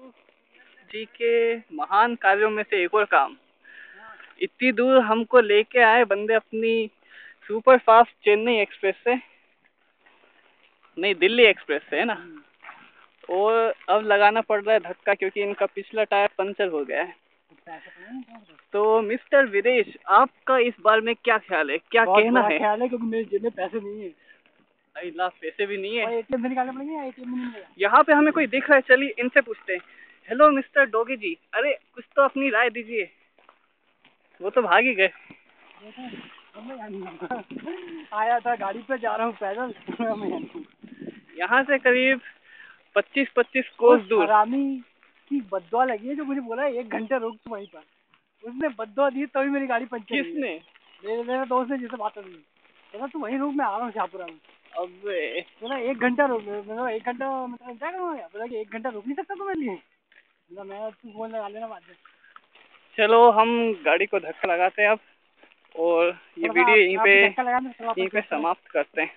जी के महान कार्यों में से एक और काम, इतनी दूर हमको लेके आए बंदे अपनी सुपर फास्ट चेन्नई एक्सप्रेस से, नहीं दिल्ली एक्सप्रेस से, है ना। और अब लगाना पड़ रहा है धक्का क्योंकि इनका पिछला टायर पंचर हो गया है। तो मिस्टर विदेश, आपका इस बार में क्या ख्याल है, क्या कहना है? ख्याल है क्योंकि मेरी जेब में पैसे नहीं है। अल्लाह, पैसे भी नहीं है। एटीएम से निकालने पड़ेंगे, एटीएम नहीं मिलेगा। यहाँ पे हमें कोई दिख रहा है, चलिए इनसे पूछते हैं। हेलो मिस्टर डोगी जी, अरे कुछ तो अपनी राय दीजिए। वो तो भाग ही गए। आया था गाड़ी पे, जा रहा हूँ पैदल। यहाँ से करीब 25-25 कोस दूर। हरामी की बद्दुआ लगी है जो मुझे बोला 1 घंटा रुक तू वहीं पर। उसने बद्दुआ दी तभी मेरी गाड़ी पंचर हुई है। किसने? मेरे दोस्त ने, जिससे बात हुई। बोला तू वहीं रुक, मैं आ रहा हूँ शाहपुरा में। अबे बोला 1 घंटा रुक। मतलब 1 घंटा, मतलब क्या करूँगा? बोला कि 1 घंटा रुक नहीं सकता तुम्हारे लिए? बोला मैं, तू फोन लगा लेना बाद में। चलो हम गाड़ी को धक्का लगाते हैं अब, और ये वीडियो यहीं पे समाप्त करते हैं।